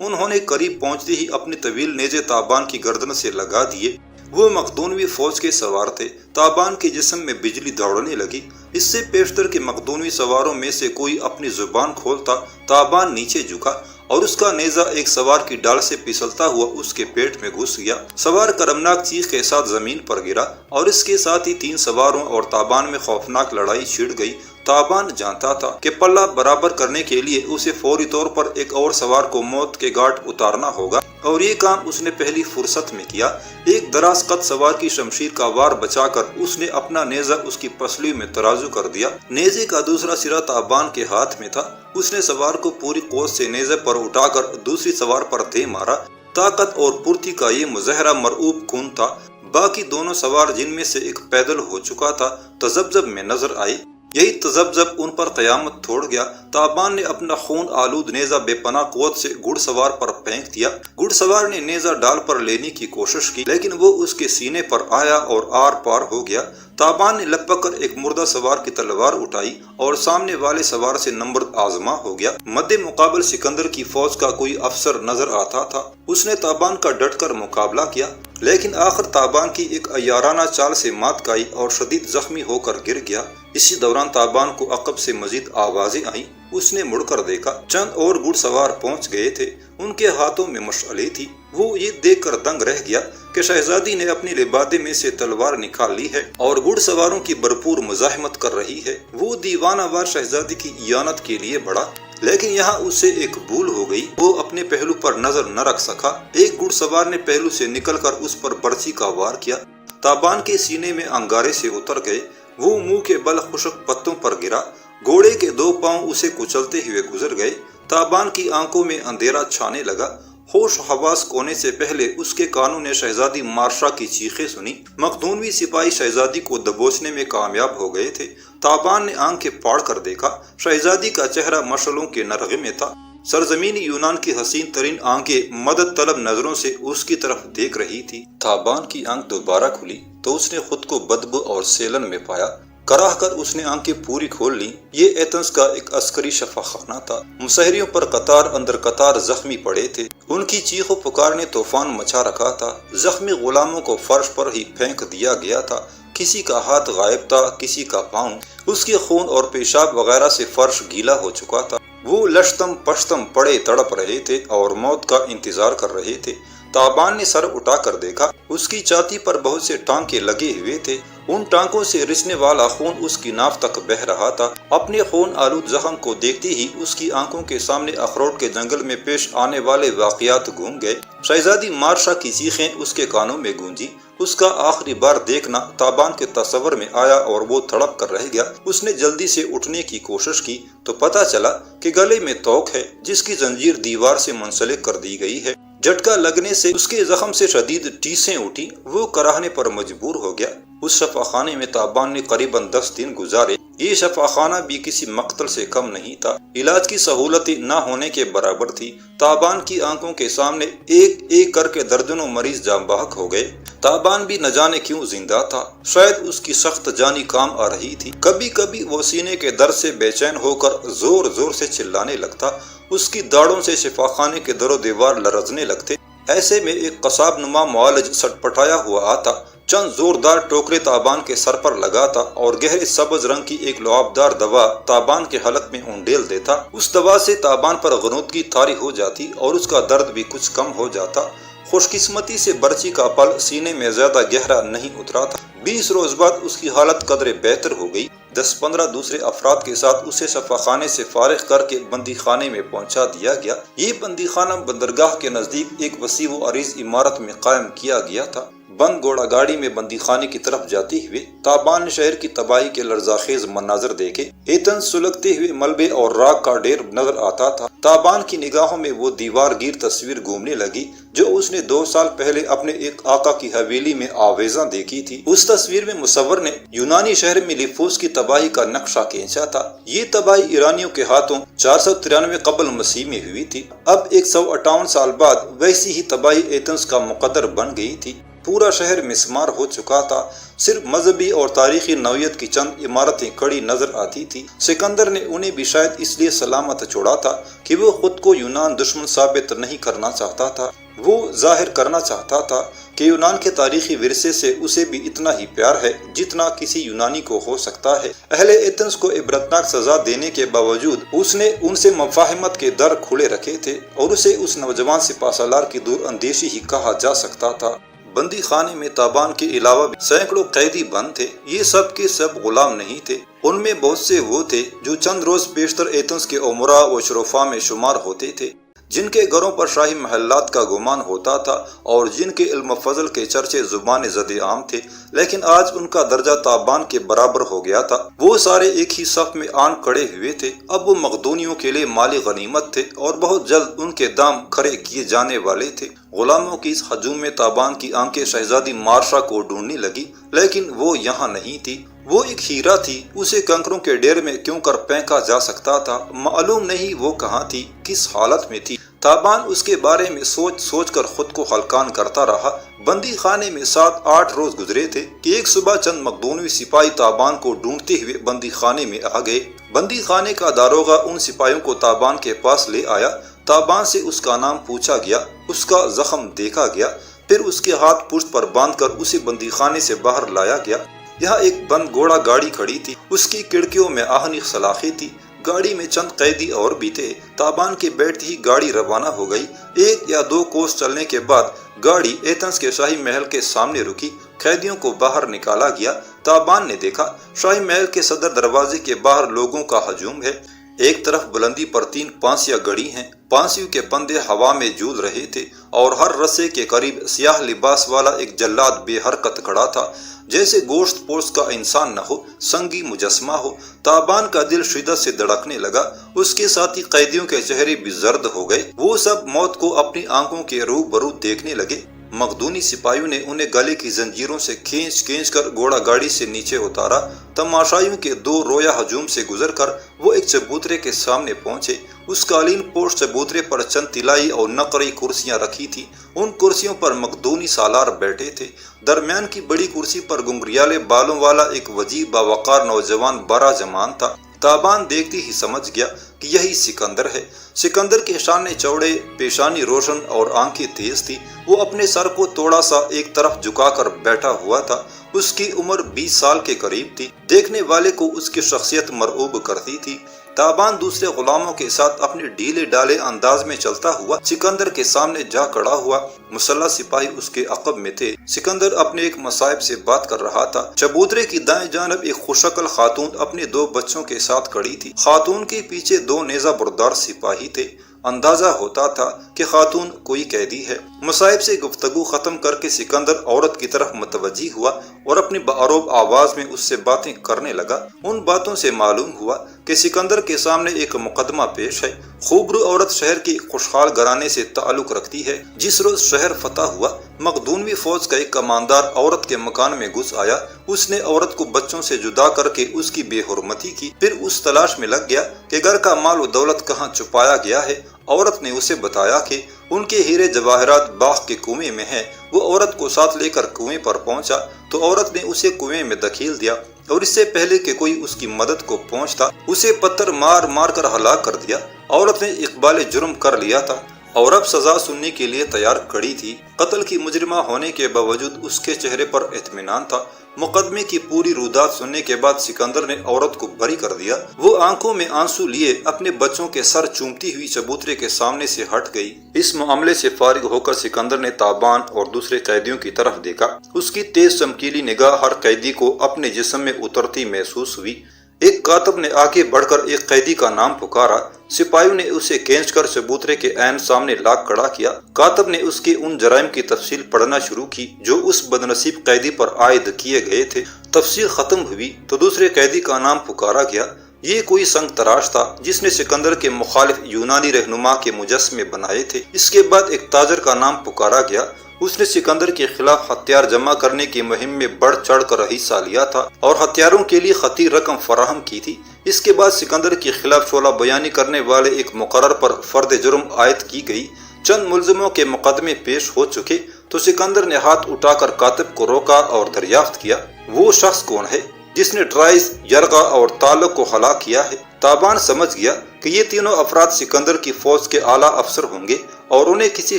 انہوں نے قریب پہنچتے ہی اپنے طویل نیزے تابان کی گردن سے لگا دیے۔ وہ مقدونوی فوج کے سوار تھے۔ تابان کے جسم میں بجلی دوڑنے لگی۔ اس سے پیشتر کے مقدونوی سواروں میں سے کوئی اپنی زبان کھولتا تابان نیچے جھکا اور اس کا نیزہ ایک سوار کی ڈال سے پھسلتا ہوا اس کے پیٹ میں گھس گیا۔ سوار کرمناک چیخ کے ساتھ زمین پر گرا اور اس کے ساتھ ہی 3 سواروں اور تابان میں خوفناک لڑائی چھڑ گئی۔ تابان جانتا تھا کہ پلہ برابر کرنے کے لیے اسے فوری طور پر ایک اور سوار کو موت کے گھاٹ اتارنا ہوگا، اور یہ کام اس نے پہلی فرصت میں کیا۔ ایک دراز قد سوار کی شمشیر کا وار بچا کر اس نے اپنا نیزہ اس کی پسلی میں ترازو کر دیا۔ نیزے کا دوسرا سرا تابان کے ہاتھ میں تھا۔ اس نے سوار کو پوری قوت سے نیزے پر اٹھا کر دوسری سوار پر دے مارا۔ طاقت اور پھرتی کا یہ مظاہرہ مرعوب کن تھا۔ باقی دونوں سوار، جن میں سے ایک پیدل ہو چکا تھا، تذبذب میں نظر آئے۔ یہی تذبذب ان پر قیامت توڑ گیا۔ تابان نے اپنا خون آلود نیزہ بے پناہ قوت سے گھڑ سوار پر پھینک دیا۔ گھڑ سوار نے نیزہ ڈال پر لینے کی کوشش کی، لیکن وہ اس کے سینے پر آیا اور آر پار ہو گیا۔ تابان نے لپک کر ایک مردہ سوار کی تلوار اٹھائی اور سامنے والے سوار سے نمبرد آزما ہو گیا۔ مد مقابل سکندر کی فوج کا کوئی افسر نظر آتا تھا۔ اس نے تابان کا ڈٹ کر مقابلہ کیا، لیکن آخر تابان کی ایک عیارانہ چال سے مات کھائی اور شدید زخمی ہو کر گر گیا۔ اسی دوران تابان کو عقب سے مزید آوازیں آئیں۔ اس نے مڑ کر دیکھا، چند اور گھڑ سوار پہنچ گئے تھے۔ ان کے ہاتھوں میں مشعلیں تھی۔ وہ یہ دیکھ کر دنگ رہ گیا کہ شہزادی نے اپنی لبادے میں سے تلوار نکال لی ہے اور گھڑ سواروں کی بھرپور مزاحمت کر رہی ہے۔ وہ دیوانہ وار شہزادی کی اعانت کے لیے بڑھا، لیکن یہاں اسے ایک بھول ہو گئی۔ وہ اپنے پہلو پر نظر نہ رکھ سکا۔ ایک گھڑ سوار نے پہلو سے نکل کر اس پر برچی کا وار کیا۔ تابان کے سینے میں انگارے سے اتر گئے۔ وہ منہ کے بل خشک پتوں پر گرا۔ گھوڑے کے 2 پاؤں اسے کچلتے ہوئے گزر گئے۔ تابان کی آنکھوں میں اندھیرا چھانے لگا۔ ہوش حواس کھونے سے پہلے اس کے کانوں نے شہزادی مارشا کی چیخیں سنی۔ مقدونوی سپاہی شہزادی کو دبوچنے میں کامیاب ہو گئے تھے۔ تابان نے آنکھیں پھاڑ کر دیکھا۔ شہزادی کا چہرہ مشعلوں کے نرغے میں تھا۔ سرزمینی یونان کی حسین ترین آنکھیں مدد طلب نظروں سے اس کی طرف دیکھ رہی تھی۔ تابان کی آنکھ دوبارہ کھلی تو اس نے خود کو بدبو اور سیلن میں پایا۔ کراہ کر اس نے آنکھیں پوری کھول لیں۔ یہ ایتھنز کا ایک عسکری شفاخانہ تھا۔ مسحریوں پر قطار اندر قطار زخمی پڑے تھے۔ ان کی چیخ و پکار نے طوفان مچا رکھا تھا۔ زخمی غلاموں کو فرش پر ہی پھینک دیا گیا تھا۔ کسی کا ہاتھ غائب تھا، کسی کا پاؤں۔ اس کے خون اور پیشاب وغیرہ سے فرش گیلا ہو چکا تھا۔ وہ لشتم پشتم پڑے تڑپ رہے تھے اور موت کا انتظار کر رہے تھے۔ تابان نے سر اٹھا کر دیکھا۔ اس کی چھاتی پر بہت سے ٹانکے لگے ہوئے تھے۔ ان ٹانکوں سے رسنے والا خون اس کی ناف تک بہہ رہا تھا۔ اپنے خون آلود زخم کو دیکھتے ہی اس کی آنکھوں کے سامنے اخروٹ کے جنگل میں پیش آنے والے واقعات گھوم گئے۔ شہزادی مارشا کی چیخیں اس کے کانوں میں گونجی۔ اس کا آخری بار دیکھنا تابان کے تصور میں آیا اور وہ تڑپ کر رہ گیا۔ اس نے جلدی سے اٹھنے کی کوشش کی تو پتہ چلا کہ گلے میں توق ہے جس کی زنجیر دیوار سے منسلک کر دی گئی ہے۔ جھٹکا لگنے سے اس کے زخم سے شدید ٹیسیں اٹھی۔ وہ کراہنے پر مجبور ہو گیا۔ اس شفاخانے میں تابان نے قریباً 10 دن گزارے۔ یہ شفاخانہ بھی کسی مقتل سے کم نہیں تھا۔ علاج کی سہولتیں نہ ہونے کے برابر تھی۔ تابان کی آنکھوں کے سامنے ایک ایک کر کے درجنوں مریض جاں بحق ہو گئے۔ تابان بھی نہ جانے کیوں زندہ تھا۔ شاید اس کی سخت جانی کام آ رہی تھی۔ کبھی کبھی وہ سینے کے درد سے بے چین ہو کر زور زور سے چلانے لگتا۔ اس کی داڑھوں سے شفاخانے کے در و دیوار لرزنے لگتے۔ ایسے میں ایک قصاب نما معالج سٹپٹایا ہوا آتا، چند زوردار ٹوکرے تابان کے سر پر لگاتا اور گہرے سبز رنگ کی ایک لعابدار دوا تابان کے حلق میں اونڈیل دیتا۔ اس دوا سے تابان پر غنودگی طاری ہو جاتی اور اس کا درد بھی کچھ کم ہو جاتا۔ خوش قسمتی سے برچی کا پل سینے میں زیادہ گہرا نہیں اترا تھا۔ 20 روز بعد اس کی حالت قدرے بہتر ہو گئی۔ 10-15 دوسرے افراد کے ساتھ اسے شفاخانے سے فارغ کر کے بندی خانے میں پہنچا دیا گیا۔ یہ بندی خانہ بندرگاہ کے نزدیک ایک وسیع و عریض عمارت میں قائم کیا گیا تھا۔ بند گھوڑا گاڑی میں بندی خانے کی طرف جاتے ہوئے تابان نے شہر کی تباہی کے لرزاخیز مناظر دیکھے۔ ایتھنز سلگتے ہوئے ملبے اور راکھ کا ڈھیر نظر آتا تھا۔ تابان کی نگاہوں میں وہ دیوار گیر تصویر گھومنے لگی جو اس نے 2 سال پہلے اپنے ایک آقا کی حویلی میں آویزاں دیکھی تھی۔ اس تصویر میں مصور نے یونانی شہر میں لیفوس کی تباہی کا نقشہ کھینچا تھا۔ یہ تباہی ایرانیوں کے ہاتھوں 493 قبل مسیح میں ہوئی تھی۔ اب 158 سال بعد ویسی ہی تباہی ایتھنز کا مقدر بن گئی تھی۔ پورا شہر مسمار ہو چکا تھا، صرف مذہبی اور تاریخی نوعیت کی چند عمارتیں کھڑی نظر آتی تھی۔ سکندر نے انہیں بھی شاید اس لیے سلامت چھوڑا تھا کہ وہ خود کو یونان دشمن ثابت نہیں کرنا چاہتا تھا۔ وہ ظاہر کرنا چاہتا تھا کہ یونان کے تاریخی ورثے سے اسے بھی اتنا ہی پیار ہے جتنا کسی یونانی کو ہو سکتا ہے۔ اہل ایتھنز کو عبرتناک سزا دینے کے باوجود اس نے ان سے مفاہمت کے در کھلے رکھے تھے اور اسے اس نوجوان سپہ سالار کی دور اندیشی ہی کہا جا سکتا تھا۔ بندی خانے میں تابان کے علاوہ بھی سینکڑوں قیدی بند تھے۔ یہ سب کے سب غلام نہیں تھے، ان میں بہت سے وہ تھے جو چند روز بیشتر ایتھنز کے امراء و شرفاء میں شمار ہوتے تھے، جن کے گھروں پر شاہی محلات کا گمان ہوتا تھا اور جن کے علم و فضل کے چرچے زبان زد عام تھے، لیکن آج ان کا درجہ تابان کے برابر ہو گیا تھا۔ وہ سارے ایک ہی صف میں آن کھڑے ہوئے تھے۔ اب وہ مقدونیوں کے لیے مالی غنیمت تھے اور بہت جلد ان کے دام کھڑے کیے جانے والے تھے۔ غلاموں کی اس ہجوم میں تابان کی آنکھیں شہزادی مارشا کو ڈھونڈنے لگی، لیکن وہ یہاں نہیں تھی۔ وہ ایک ہیرا تھی، اسے کنکروں کے ڈھیر میں کیوں کر پھینکا جا سکتا تھا؟ معلوم نہیں وہ کہاں تھی، کس حالت میں تھی۔ تابان اس کے بارے میں سوچ سوچ کر خود کو ہلکان کرتا رہا۔ بندی خانے میں 7-8 روز گزرے تھے کہ ایک صبح چند مقدونوی سپاہی تابان کو ڈھونڈتے ہوئے بندی خانے میں آ گئے۔ بندی خانے کا داروغہ ان سپاہیوں کو تابان کے پاس لے آیا۔ تابان سے اس کا نام پوچھا گیا، اس کا زخم دیکھا گیا، پھر اس کے ہاتھ پشت پر باندھ کر اسے بندی خانے سے باہر لایا گیا۔ یہاں ایک بند گھوڑا گاڑی کھڑی تھی، اس کی کھڑکیوں میں آہنی سلاخیں تھی۔ گاڑی میں چند قیدی اور بھی تھے۔ تابان کے بیٹھتے ہی گاڑی روانہ ہو گئی۔ 1 یا 2 کوس چلنے کے بعد گاڑی ایتھنز کے شاہی محل کے سامنے رکی۔ قیدیوں کو باہر نکالا گیا۔ تابان نے دیکھا شاہی محل کے صدر دروازے کے باہر لوگوں کا ہجوم ہے۔ ایک طرف بلندی پر 3 پانسیاں گڑی ہیں، پانسیوں کے پندے ہوا میں جھول رہے تھے اور ہر رسے کے قریب سیاہ لباس والا ایک جلاد بے حرکت کھڑا تھا، جیسے گوشت پوش کا انسان نہ ہو، سنگی مجسمہ ہو۔ تابان کا دل شدت سے دھڑکنے لگا، اس کے ساتھی قیدیوں کے چہرے بھی زرد ہو گئے۔ وہ سب موت کو اپنی آنکھوں کے روبرو دیکھنے لگے۔ مقدونی سپاہیوں نے انہیں گلے کی زنجیروں سے کھینچ کھینچ کر گھوڑا گاڑی سے نیچے اتارا۔ تماشائیوں کے 2 رویا ہجوم سے گزر کر وہ ایک چبوترے کے سامنے پہنچے۔ اس قالین پوش چبوترے پر چند طلائی اور نقرئی کرسیاں رکھی تھی۔ ان کرسیوں پر مقدونی سالار بیٹھے تھے۔ درمیان کی بڑی کرسی پر گنگریالے بالوں والا ایک وجیب باوقار نوجوان برا جمان تھا۔ تابان دیکھتی ہی سمجھ گیا کہ یہی سکندر ہے۔ سکندر کے شانے چوڑے، پیشانی روشن اور آنکھیں تیز تھی۔ وہ اپنے سر کو تھوڑا سا ایک طرف جھکا کر بیٹھا ہوا تھا۔ اس کی عمر 20 سال کے قریب تھی۔ دیکھنے والے کو اس کی شخصیت مرعوب کرتی تھی۔ تابان دوسرے غلاموں کے ساتھ اپنے ڈھیلے ڈالے انداز میں چلتا ہوا سکندر کے سامنے جا کھڑا ہوا۔ مسلح سپاہی اس کے عقب میں تھے۔ سکندر اپنے ایک مصاحب سے بات کر رہا تھا۔ چبوترے کی دائیں جانب ایک خوششکل خاتون اپنے 2 بچوں کے ساتھ کھڑی تھی۔ خاتون کے پیچھے 2 نیزہ بردار سپاہی تھے۔ اندازہ ہوتا تھا کہ خاتون کوئی قیدی ہے۔ مصاحب سے گفتگو ختم کر کے سکندر عورت کی طرف متوجہ ہوا اور اپنی بآروب آواز میں اس سے باتیں کرنے لگا۔ ان باتوں سے معلوم ہوا کہ سکندر کے سامنے ایک مقدمہ پیش ہے۔ خوبرو عورت شہر کی خوشحال گھرانے سے تعلق رکھتی ہے۔ جس روز شہر فتح ہوا، مقدونوی فوج کا ایک کماندار عورت کے مکان میں گھس آیا۔ اس نے عورت کو بچوں سے جدا کر کے اس کی بے حرمتی کی، پھر اس تلاش میں لگ گیا کہ گھر کا مال و دولت کہاں چھپایا گیا ہے۔ عورت نے اسے بتایا کہ ان کے ہیرے جواہرات باغ کے کنویں میں ہیں۔ وہ عورت کو ساتھ لے کر کنویں پر پہنچا تو عورت نے اسے کنویں میں دھکیل دیا اور اس سے پہلے کہ کوئی اس کی مدد کو پہنچتا، اسے پتھر مار مار کر ہلاک کر دیا۔ عورت نے اقبال جرم کر لیا تھا اور اب سزا سننے کے لیے تیار کھڑی تھی۔ قتل کی مجرمہ ہونے کے باوجود اس کے چہرے پر اطمینان تھا۔ مقدمے کی پوری رودات سننے کے بعد سکندر نے عورت کو بری کر دیا۔ وہ آنکھوں میں آنسو لیے اپنے بچوں کے سر چومتی ہوئی چبوترے کے سامنے سے ہٹ گئی۔ اس معاملے سے فارغ ہو کر سکندر نے تابان اور دوسرے قیدیوں کی طرف دیکھا۔ اس کی تیز چمکیلی نگاہ ہر قیدی کو اپنے جسم میں اترتی محسوس ہوئی۔ ایک کاتب نے آگے بڑھ کر ایک قیدی کا نام پکارا۔ سپاہیوں نے اسے کھینچ کر چبوترے کے عین سامنے لا کھڑا کیا۔ کاتب نے اس کے ان جرائم کی تفصیل پڑھنا شروع کی جو اس بدنصیب قیدی پر عائد کیے گئے تھے۔ تفصیل ختم ہوئی تو دوسرے قیدی کا نام پکارا گیا۔ یہ کوئی سنگ تراش تھا جس نے سکندر کے مخالف یونانی رہنما کے مجسمے بنائے تھے۔ اس کے بعد ایک تاجر کا نام پکارا گیا۔ اس نے سکندر کے خلاف ہتھیار جمع کرنے کی مہم میں بڑھ چڑھ کر حصہ لیا تھا اور ہتھیاروں کے لیے خطیر رقم فراہم کی تھی۔ اس کے بعد سکندر کے خلاف شعلہ بیانی کرنے والے ایک مقرر پر فرد جرم عائد کی گئی۔ چند ملزموں کے مقدمے پیش ہو چکے تو سکندر نے ہاتھ اٹھا کر کاتب کو روکا اور دریافت کیا، وہ شخص کون ہے جس نے ٹرائس، یرغا اور تالق کو ہلاک کیا ہے؟ تابان سمجھ گیا کہ یہ تینوں افراد سکندر کی فوج کے اعلیٰ افسر ہوں گے اور انہیں کسی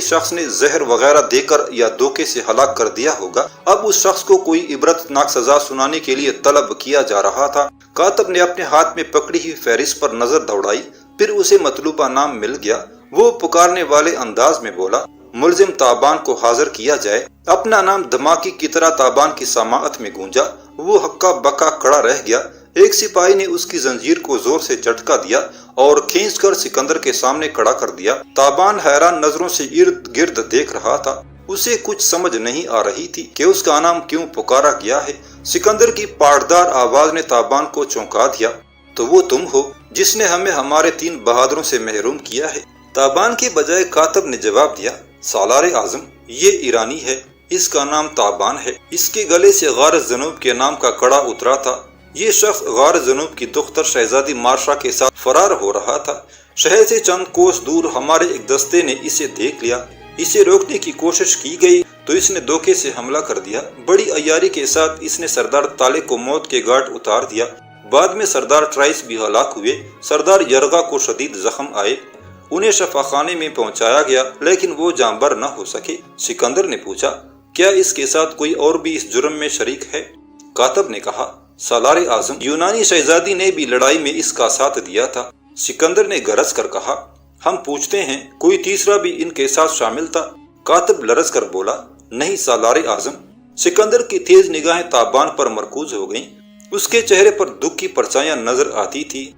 شخص نے زہر وغیرہ دے کر یا دھوکے سے ہلاک کر دیا ہوگا۔ اب اس شخص کو کوئی عبرتناک سزا سنانے کے لیے طلب کیا جا رہا تھا۔ کاتب نے اپنے ہاتھ میں پکڑی ہوئی فہرست پر نظر دوڑائی، پھر اسے مطلوبہ نام مل گیا۔ وہ پکارنے والے انداز میں بولا، ملزم تابان کو حاضر کیا جائے۔ اپنا نام دھماکے کی طرح تابان کی سماعت میں گونجا۔ وہ ہکا بکا کھڑا رہ گیا۔ ایک سپاہی نے اس کی زنجیر کو زور سے جھٹکا دیا اور کھینچ کر سکندر کے سامنے کھڑا کر دیا۔ تابان حیران نظروں سے ارد گرد دیکھ رہا تھا۔ اسے کچھ سمجھ نہیں آ رہی تھی کہ اس کا نام کیوں پکارا گیا ہے۔ سکندر کی پاٹدار آواز نے تابان کو چونکا دیا، تو وہ تم ہو جس نے ہمیں ہمارے 3 بہادروں سے محروم کیا ہے؟ تابان کے بجائے کاتب نے جواب دیا، سالار اعظم، یہ ایرانی ہے، اس کا نام تابان ہے۔ اس کے گلے سے غار جنوب کے نام کا کڑا اترا تھا۔ یہ شخص غار جنوب کی دختر شہزادی مارشا کے ساتھ فرار ہو رہا تھا۔ شہر سے چند کوس دور ہمارے ایک دستے نے اسے دیکھ لیا۔ اسے روکنے کی کوشش کی گئی تو اس نے دھوکے سے حملہ کر دیا۔ بڑی عیاری کے ساتھ اس نے سردار تالق کو موت کے گھاٹ اتار دیا۔ بعد میں سردار ٹرائس بھی ہلاک ہوئے۔ سردار یرغا کو شدید زخم آئے، انہیں شفا خانے میں پہنچایا گیا لیکن وہ جانبر نہ ہو سکے۔ سکندر نے پوچھا، کیا اس کے ساتھ کوئی اور بھی اس جرم میں شریک ہے؟ کاتب نے کہا، سالار اعظم، یونانی شہزادی نے بھی لڑائی میں اس کا ساتھ دیا تھا۔ سکندر نے گرج کر کہا، ہم پوچھتے ہیں کوئی تیسرا بھی ان کے ساتھ شامل تھا؟ کاتب لرز کر بولا، نہیں سالار اعظم۔ سکندر کی تیز نگاہیں تابان پر مرکوز ہو گئیں۔ اس کے چہرے پر دکھ کی پرچھائیاں نظر آتی تھی۔